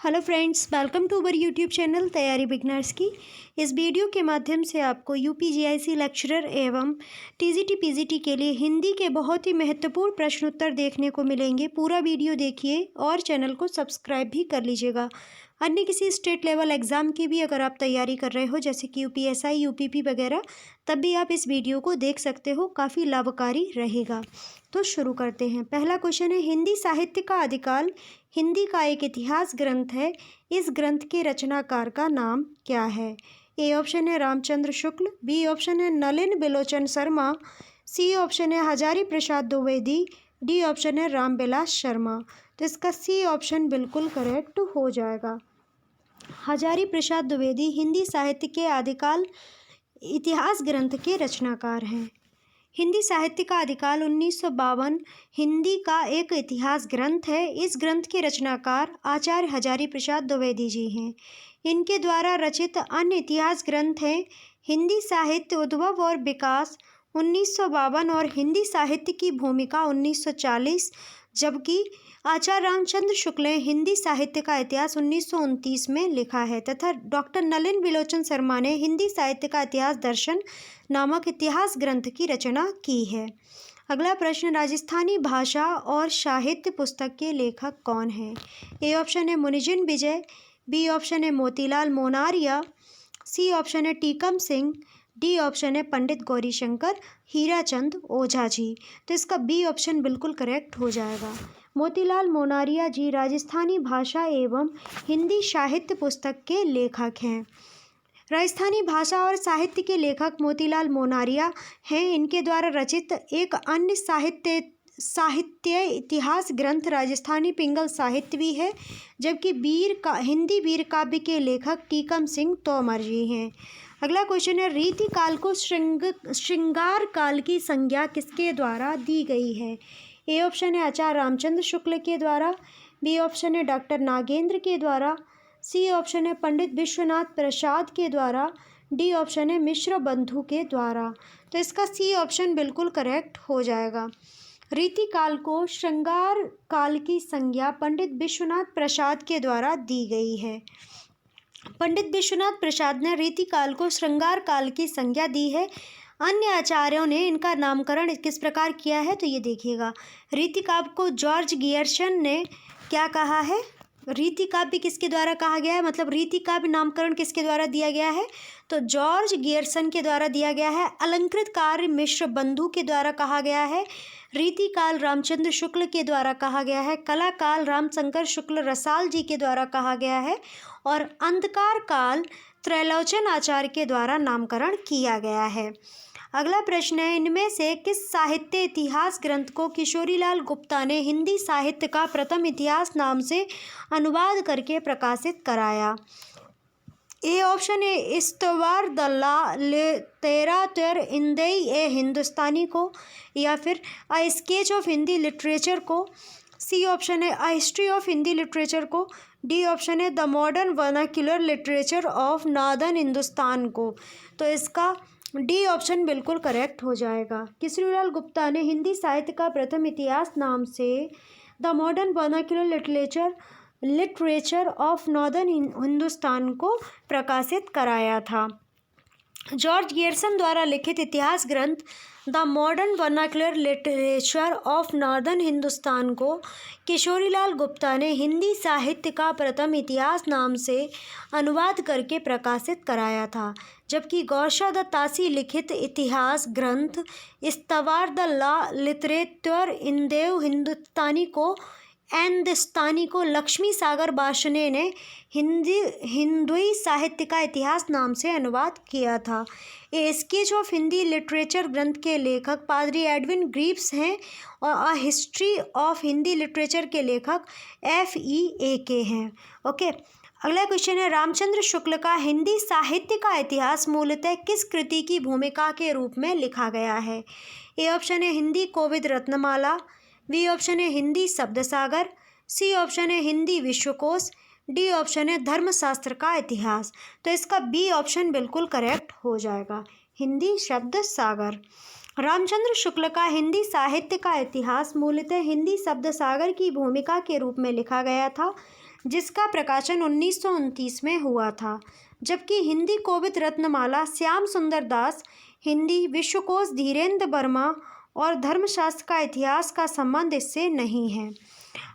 Hello friends, welcome to our YouTube channel तैयारी beginners की। इस वीडियो के माध्यम से आपको यूपीजीआईसी लेक्चरर एवं टीजीटी पीजीटी के लिए हिंदी के बहुत ही महत्वपूर्ण प्रश्न उत्तर देखने को मिलेंगे। पूरा वीडियो देखिए और चैनल को सब्सक्राइब भी कर लीजिएगा। अन्य किसी स्टेट लेवल एग्ज़ाम की भी अगर आप तैयारी कर रहे हो, जैसे कि यूपीएसआई, यूपीपी वगैरह, तब भी आप इस वीडियो को देख सकते हो, काफ़ी लाभकारी रहेगा। तो शुरू करते हैं। पहला क्वेश्चन है, हिंदी साहित्य का आदिकाल हिंदी का एक इतिहास ग्रंथ है। इस ग्रंथ के रचनाकार का नाम क्या है? ए ऑप्शन है रामचंद्र शुक्ल, बी ऑप्शन है नलिन बिलोचन शर्मा, सी ऑप्शन है हजारी प्रसाद द्विवेदी, डी ऑप्शन है रामविलास शर्मा। तो इसका सी ऑप्शन बिल्कुल करेक्ट हो जाएगा। हजारी प्रसाद द्विवेदी हिंदी साहित्य के आदिकाल इतिहास ग्रंथ के रचनाकार हैं। हिंदी साहित्य का आदिकाल 1952 हिंदी का एक इतिहास ग्रंथ है। इस ग्रंथ के रचनाकार आचार्य हजारी प्रसाद द्विवेदी जी हैं। इनके द्वारा रचित अन्य इतिहास ग्रंथ हैं हिंदी साहित्य उद्भव और विकास 1952 और हिंदी साहित्य की भूमिका 1940, जबकि आचार्य रामचंद्र शुक्ल ने हिंदी साहित्य का इतिहास 1929 में लिखा है, तथा डॉक्टर नलिन बिलोचन शर्मा ने हिंदी साहित्य का इतिहास दर्शन नामक इतिहास ग्रंथ की रचना की है। अगला प्रश्न, राजस्थानी भाषा और साहित्य पुस्तक के लेखक कौन हैं? ए ऑप्शन है मुनिजिन विजय, बी ऑप्शन है मोतीलाल मोनारिया, सी ऑप्शन है टीकम सिंह, डी ऑप्शन है पंडित गौरीशंकर हीराचंद ओझा जी। तो इसका बी ऑप्शन बिल्कुल करेक्ट हो जाएगा। मोतीलाल मोनारिया जी राजस्थानी भाषा एवं हिंदी साहित्य पुस्तक के लेखक हैं। राजस्थानी भाषा और साहित्य के लेखक मोतीलाल मोनारिया हैं। इनके द्वारा रचित एक अन्य साहित्य इतिहास ग्रंथ राजस्थानी पिंगल साहित्य भी है, जबकि हिंदी वीर काव्य के लेखक टीकम सिंह तोमर जी हैं। अगला क्वेश्चन है, रीति काल को श्रृंगार काल की संज्ञा किसके द्वारा दी गई है? ए ऑप्शन है आचार्य रामचंद्र शुक्ल के द्वारा, बी ऑप्शन है डॉक्टर नागेंद्र के द्वारा, सी ऑप्शन है पंडित विश्वनाथ प्रसाद के द्वारा, डी ऑप्शन है मिश्र बंधु के द्वारा। तो इसका सी ऑप्शन बिल्कुल करेक्ट हो जाएगा। रीति काल को श्रृंगार काल की संज्ञा पंडित विश्वनाथ प्रसाद के द्वारा दी गई है। पंडित विश्वनाथ प्रसाद ने रीति काल को श्रृंगार काल की संज्ञा दी है। अन्य आचार्यों ने इनका नामकरण किस प्रकार किया है, तो ये देखिएगा। रीति काव्य को जॉर्ज गियर्सन ने क्या कहा है? रीति काव्य किसके द्वारा कहा गया है, मतलब रीति काव्य नामकरण किसके द्वारा दिया गया है? तो जॉर्ज गियर्सन के द्वारा दिया गया है। अलंकृत कार्य मिश्र बंधु के द्वारा कहा गया है। रीति काल रामचंद्र शुक्ल के द्वारा कहा गया है। कला काल रामशंकर शुक्ल रसाल जी के द्वारा कहा गया है। और अंधकार काल त्रैलोचन आचार्य के द्वारा नामकरण किया गया है। अगला प्रश्न है, इनमें से किस साहित्य इतिहास ग्रंथ को किशोरीलाल गुप्ता ने हिंदी साहित्य का प्रथम इतिहास नाम से अनुवाद करके प्रकाशित कराया? ए ऑप्शन है इस्तवार दल्ला लिटरेचर इंदई ए हिंदुस्तानी को, या फिर a sketch of Hindi literature को, सी ऑप्शन है a history of Hindi literature को, डी ऑप्शन है the modern vernacular literature of northern Hindustan को। तो इसका डी ऑप्शन बिल्कुल करेक्ट हो जाएगा। किशोरीलाल गुप्ता ने हिंदी साहित्य का प्रथम इतिहास नाम से the modern vernacular literature of northern Hindustan को प्रकाशित कराया था। जॉर्ज गियर्सन द्वारा लिखित इतिहास ग्रंथ the modern vernacular literature of northern Hindustan को किशोरीलाल गुप्ता ने हिंदी साहित्य का प्रथम इतिहास नाम से अनुवाद करके प्रकाशित कराया था, जबकि गौरशा तासी लिखित इतिहास ग्रंथ इस्तवार द लॉ लिटरेचर इंदेव हिंदुस्तानी को लक्ष्मी सागर बाशने ने हिंदुई साहित्य का इतिहास नाम से अनुवाद किया था। ए स्केच ऑफ हिंदी लिटरेचर ग्रंथ के लेखक पादरी एडविन ग्रीव्स हैं और a history of Hindi literature के लेखक FEAK हैं। ओके, अगला क्वेश्चन है, रामचंद्र शुक्ल का हिंदी साहित्य का इतिहास मूलतः किस कृति की भूमिका के रूप में लिखा गया है? ए ऑप्शन है हिंदी कोविद रत्नमाला, बी ऑप्शन है हिंदी शब्द सागर, सी ऑप्शन है हिंदी विश्वकोश, डी ऑप्शन है धर्मशास्त्र का इतिहास। तो इसका बी ऑप्शन बिल्कुल करेक्ट हो जाएगा, हिंदी शब्द सागर। रामचंद्र शुक्ल का हिंदी साहित्य का इतिहास मूलतः हिंदी शब्द सागर की भूमिका के रूप में लिखा गया था, जिसका प्रकाशन 1929 में हुआ था, जबकि हिंदी कोविद रत्नमाला श्याम सुंदर दास, हिंदी विश्वकोश धीरेन्द्र वर्मा और धर्मशास्त्र का इतिहास का संबंध इससे नहीं है।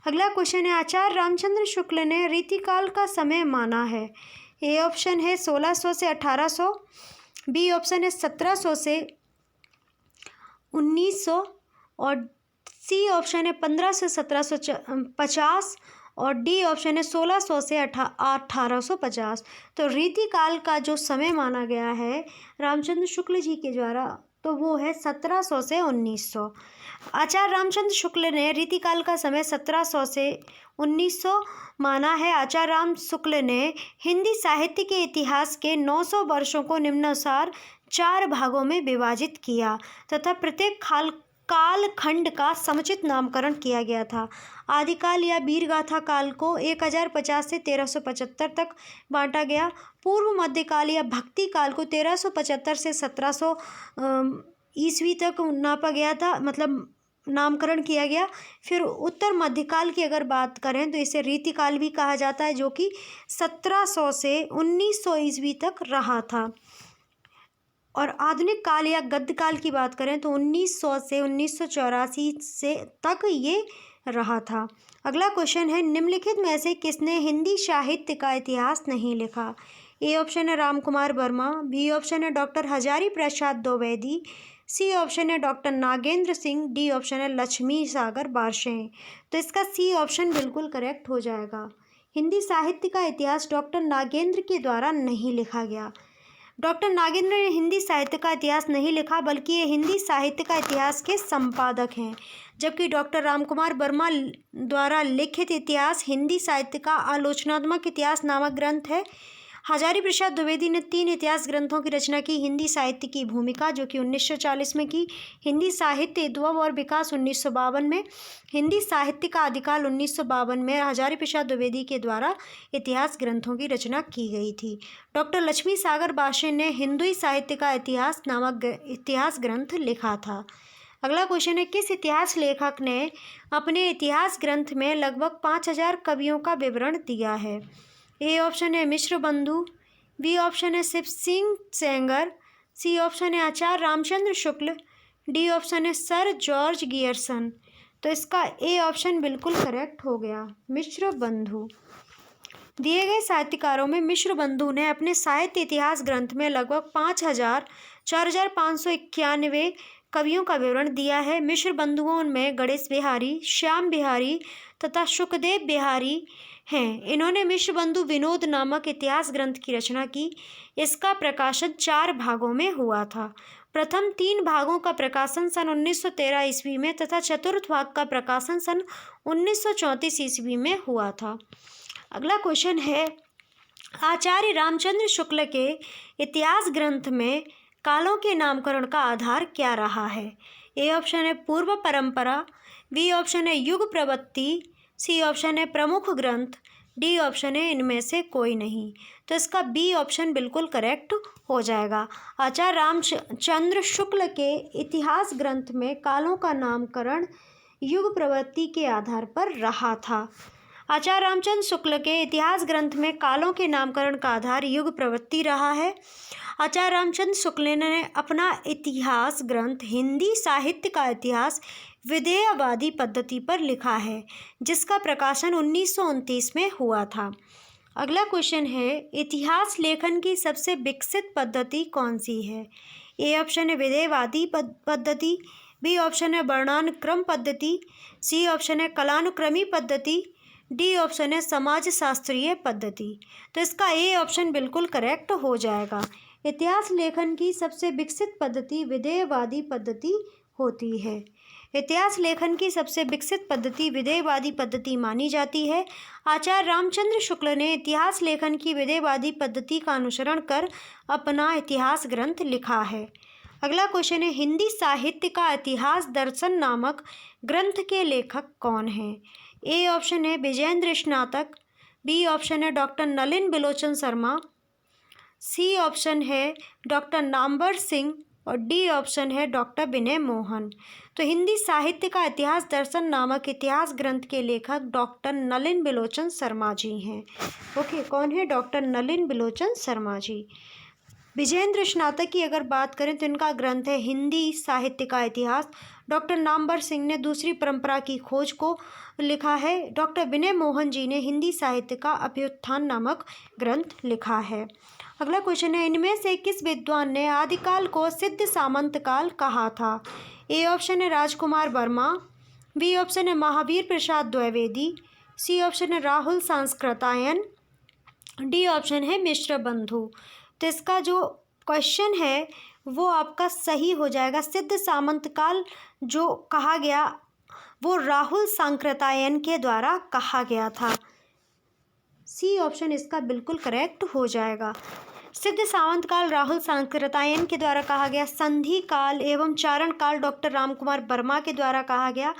अगला क्वेश्चन है, आचार्य रामचंद्र शुक्ल ने रीतिकाल का समय माना है। ए ऑप्शन है 1600 से 1800, बी ऑप्शन है 1700 से 1900 और सी ऑप्शन है 1500 से 1750 और डी ऑप्शन है 1600 से 1850। तो रीतिकाल का जो समय माना गया है रामचंद्र शुक्ल जी के द्वारा, तो वो है 1700 से 1900। आचार्य रामचंद्र शुक्ल ने रीतिकाल का समय 1700 से 1900 माना है। आचार्य राम शुक्ल ने हिंदी साहित्य के इतिहास के 900 वर्षों को निम्नानुसार 4 भागों में विभाजित किया तथा प्रत्येक कालखंड का समुचित नामकरण किया गया था। आदिकाल या वीरगाथा काल को 1050 से 1375 तक बांटा गया। पूर्व मध्यकाल या भक्ति काल को 1375 से 1700 ईस्वी तक नापा गया था, मतलब नामकरण किया गया। फिर उत्तर मध्यकाल की अगर बात करें तो इसे रीतिकाल भी कहा जाता है, जो कि 1700 से 1900 ईस्वी तक रहा था। और आधुनिक काल या गद्यकाल की बात करें तो 1900 से 1984 से तक ये रहा था। अगला क्वेश्चन है, निम्नलिखित में से किसने हिंदी साहित्य का इतिहास नहीं लिखा। ए ऑप्शन है राम कुमार वर्मा, बी ऑप्शन है doctor Hazari Prasad Dwivedi, C option है doctor Nagendra Singh, D option है लक्ष्मी सागर बारशें। तो इसका सी ऑप्शन बिल्कुल करेक्ट हो जाएगा। हिंदी साहित्य का इतिहास डॉक्टर नागेंद्र के द्वारा नहीं लिखा गया। डॉक्टर नागेंद्र ने हिंदी साहित्य का इतिहास नहीं लिखा, बल्कि ये हिंदी साहित्य का इतिहास के संपादक हैं। जबकि डॉक्टर रामकुमार वर्मा द्वारा लिखित इतिहास हिंदी साहित्य का आलोचनात्मक इतिहास नामक ग्रंथ है। हजारी प्रसाद द्विवेदी ने 3 इतिहास ग्रंथों की रचना की। हिंदी साहित्य की भूमिका, जो कि 1940 में की, हिंदी साहित्य उद्भव और विकास 1952 में, हिंदी साहित्य का आदिकाल 1952 में हजारी प्रसाद द्विवेदी के द्वारा इतिहास ग्रंथों की रचना की गई थी। डॉक्टर लक्ष्मी सागर बारशें ने हिंदी साहित्य का इतिहास नामक इतिहास ग्रंथ लिखा था। अगला क्वेश्चन है, किस इतिहास लेखक ने अपने इतिहास ग्रंथ में लगभग 5000 कवियों का विवरण दिया है। ए ऑप्शन है मिश्र बंधु, बी ऑप्शन है शिव सिंह सेंगर, सी ऑप्शन है आचार्य रामचंद्र शुक्ल, डी ऑप्शन है सर जॉर्ज गियर्सन। तो इसका ए ऑप्शन बिल्कुल करेक्ट हो गया, मिश्र बंधु। दिए गए साहित्यकारों में मिश्र बंधु ने अपने साहित्य इतिहास ग्रंथ में लगभग 4591 कवियों का विवरण दिया है। मिश्र बंधुओं में गणेश बिहारी, श्याम बिहारी तथा सुखदेव बिहारी हैं। इन्होंने मिश्र बंधु विनोद नामक इतिहास ग्रंथ की रचना की। इसका प्रकाशन 4 भागों में हुआ था। प्रथम 3 भागों का प्रकाशन सन 1913 ईस्वी में तथा चतुर्थ भाग का प्रकाशन सन 1934 ईस्वी में हुआ था। अगला क्वेश्चन है, आचार्य रामचंद्र शुक्ल के इतिहास ग्रंथ में कालों के नामकरण का आधार क्या रहा है। ए ऑप्शन है पूर्व परंपरा, बी ऑप्शन है युग प्रवृत्ति, सी ऑप्शन है प्रमुख ग्रंथ, डी ऑप्शन है इनमें से कोई नहीं। तो इसका बी ऑप्शन बिल्कुल करेक्ट हो जाएगा। आचार्य रामचंद्र शुक्ल के इतिहास ग्रंथ में कालों का नामकरण युग प्रवृत्ति के आधार पर रहा था। आचार्य रामचंद्र शुक्ल के इतिहास ग्रंथ में कालों के नामकरण का आधार युग प्रवृत्ति रहा है। आचार्य रामचंद्र शुक्ल ने अपना इतिहास ग्रंथ हिंदी साहित्य का इतिहास विधेयवादी पद्धति पर लिखा है, जिसका प्रकाशन 1929 में हुआ था। अगला क्वेश्चन है, इतिहास लेखन की सबसे विकसित पद्धति कौन सी है। ए ऑप्शन है विधेयवादी पद्धति, बी ऑप्शन है वर्णानुक्रम पद्धति, सी ऑप्शन है कालानुक्रमी पद्धति, डी ऑप्शन है समाजशास्त्रीय पद्धति। तो इसका ए ऑप्शन बिल्कुल करेक्ट हो जाएगा। इतिहास लेखन की सबसे विकसित पद्धति विधेयवादी पद्धति होती है। इतिहास लेखन की सबसे विकसित पद्धति विधेयवादी पद्धति मानी जाती है। आचार्य रामचंद्र शुक्ल ने इतिहास लेखन की विधेयवादी पद्धति का अनुसरण कर अपना इतिहास ग्रंथ लिखा है। अगला क्वेश्चन है, हिंदी साहित्य का इतिहास दर्शन नामक ग्रंथ के लेखक कौन हैं। ए ऑप्शन है विजयेंद्र स्नातक, बी ऑप्शन है डॉक्टर नलिन बिलोचन शर्मा, सी ऑप्शन है डॉक्टर नामवर सिंह और डी ऑप्शन है डॉक्टर विनय मोहन। तो हिंदी साहित्य का इतिहास दर्शन नामक इतिहास ग्रंथ के लेखक डॉक्टर नलिन बिलोचन शर्मा जी हैं। ओके, कौन है? डॉक्टर नलिन बिलोचन शर्मा जी। विजेंद्र स्नातक की अगर बात करें तो इनका ग्रंथ है हिंदी साहित्य का इतिहास। डॉक्टर नामवर सिंह ने दूसरी परंपरा की खोज को लिखा है। डॉक्टर विनय मोहन जी ने हिंदी साहित्य का अभ्युत्थान नामक ग्रंथ लिखा है। अगला क्वेश्चन है, इनमें से किस विद्वान ने आदिकाल को सिद्ध सामंत काल कहा था? ए ऑप्शन है राजकुमार वर्मा, बी ऑप्शन है महावीर प्रसाद द्विवेदी, सी ऑप्शन है राहुल सांस्कृतायन, डी ऑप्शन है मिश्र बंधु। तो इसका जो क्वेश्चन है वो आपका सही हो जाएगा। सिद्ध सामंत काल जो कहा गया वो राहुल सांकृतायन के द्वारा कहा गया था। सी ऑप्शन इसका बिल्कुल करेक्ट हो जाएगा। सिद्ध सामंत काल राहुल सांकृतायन के द्वारा कहा गया। संधि काल एवं चारण काल डॉक्टर रामकुमार वर्मा के द्वारा कहा गया।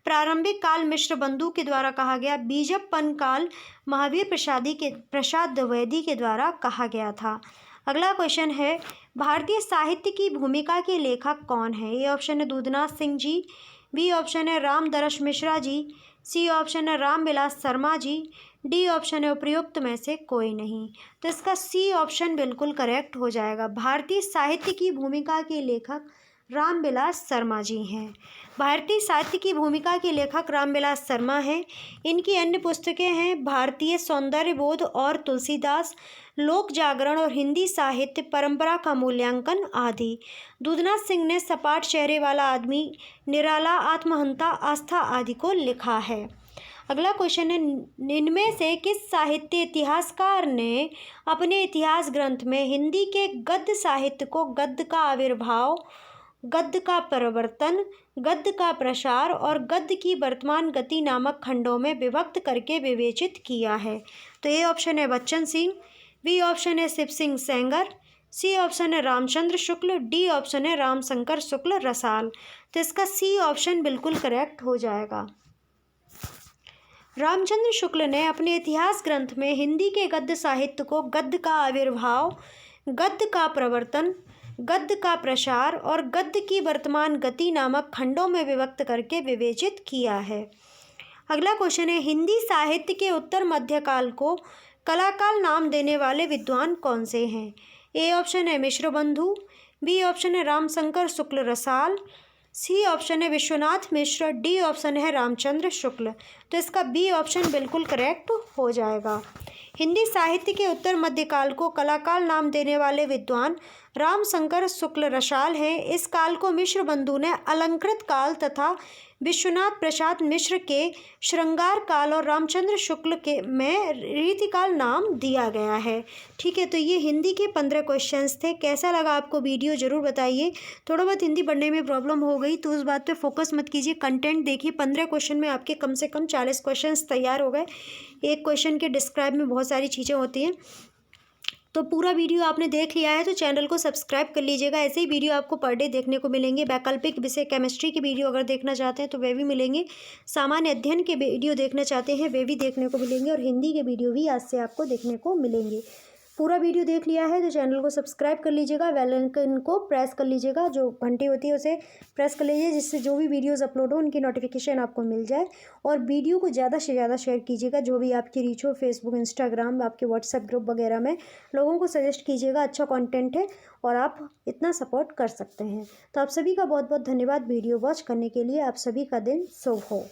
प्रारंभिक काल मिश्र बंधु के द्वारा कहा गया। बीजपन काल महावीर प्रसाद द्विवेदी के द्वारा कहा गया था। अगला क्वेश्चन है, भारतीय साहित्य की भूमिका के लेखक कौन है? ए ऑप्शन है दूधनाथ सिंह जी, बी ऑप्शन है रामदरस मिश्रा जी, सी ऑप्शन है रामविलास शर्मा जी, डी ऑप्शन है उपयुक्त में से कोई नहीं। तो इसका सी ऑप्शन बिल्कुल करेक्ट हो जाएगा। भारतीय साहित्य की भूमिका के लेखक रामविलास शर्मा जी हैं। भारतीय साहित्य की भूमिका के लेखक रामविलास शर्मा हैं। इनकी अन्य पुस्तकें हैं भारतीय सौंदर्य बोध और तुलसीदास, लोक जागरण और हिंदी साहित्य परंपरा का मूल्यांकन आदि। दूधनाथ सिंह ने सपाट चेहरे वाला आदमी, निराला, आत्महंता, आस्था आदि को लिखा है। अगला क्वेश्चन है, इनमें से किस साहित्य इतिहासकार ने अपने इतिहास ग्रंथ में हिंदी के गद्य साहित्य को गद्य का आविर्भाव, गद्य का परिवर्तन, गद्य का प्रसार और गद्य की वर्तमान गति नामक खंडों में विभक्त करके विवेचित किया है? तो ए ऑप्शन है बच्चन सिंह, बी ऑप्शन है शिव सिंह सेंगर, सी ऑप्शन है रामचंद्र शुक्ल, डी ऑप्शन है रामशंकर शुक्ल रसाल। तो इसका सी ऑप्शन बिल्कुल करेक्ट हो जाएगा। रामचंद्र शुक्ल ने अपने इतिहास ग्रंथ में हिंदी के गद्य साहित्य को गद्य का आविर्भाव, गद्य का प्रवर्तन, गद्य का प्रसार और गद्य की वर्तमान गति नामक खंडों में विभक्त करके विवेचित किया है। अगला क्वेश्चन है, हिंदी साहित्य के उत्तर मध्यकाल को कलाकाल नाम देने वाले विद्वान कौन से हैं? ए ऑप्शन है मिश्र बंधु, बी ऑप्शन है रामशंकर शुक्ल रसाल, सी ऑप्शन है विश्वनाथ मिश्र, डी ऑप्शन है रामचंद्र शुक्ल। तो इसका बी ऑप्शन बिल्कुल करेक्ट हो जाएगा। हिंदी साहित्य के उत्तर मध्यकाल को कलाकाल नाम देने वाले विद्वान रामशंकर शुक्ल रसाल हैं। इस काल को मिश्र बंधु ने अलंकृत काल तथा विश्वनाथ प्रसाद मिश्र के श्रृंगार काल और रामचंद्र शुक्ल के में रीतिकाल नाम दिया गया है। ठीक है, तो ये हिंदी के 15 क्वेश्चंस थे। कैसा लगा आपको वीडियो ज़रूर बताइए। थोड़ा बहुत हिंदी पढ़ने में प्रॉब्लम हो गई तो उस बात पे फोकस मत कीजिए, कंटेंट देखिए। 15 क्वेश्चन में आपके कम से कम 40 क्वेश्चंस तैयार हो गए। एक क्वेश्चन के डिस्क्राइब में बहुत सारी चीज़ें होती हैं। तो पूरा वीडियो आपने देख लिया है तो चैनल को सब्सक्राइब कर लीजिएगा। ऐसे ही वीडियो आपको पर डे देखने को मिलेंगे। वैकल्पिक विषय केमिस्ट्री की वीडियो अगर देखना चाहते हैं तो वे भी मिलेंगे। सामान्य अध्ययन के वीडियो देखना चाहते हैं वे भी देखने को मिलेंगे और हिंदी के वीडियो भी आज से आपको देखने को मिलेंगे। पूरा वीडियो देख लिया है तो चैनल को सब्सक्राइब कर लीजिएगा, बेल आइकन को प्रेस कर लीजिएगा, जो घंटी होती है उसे प्रेस कर लीजिए जिससे जो भी वीडियोस अपलोड हो उनकी नोटिफिकेशन आपको मिल जाए। और वीडियो को ज़्यादा से ज़्यादा शेयर कीजिएगा, जो भी आपकी रीच हो, फेसबुक, इंस्टाग्राम, आपके व्हाट्सएप ग्रुप वगैरह में लोगों को सजेस्ट कीजिएगा। अच्छा कंटेंट है और आप इतना सपोर्ट कर सकते हैं। तो आप सभी का बहुत बहुत धन्यवाद वीडियो वॉच करने के लिए। आप सभी का दिन शुभ हो।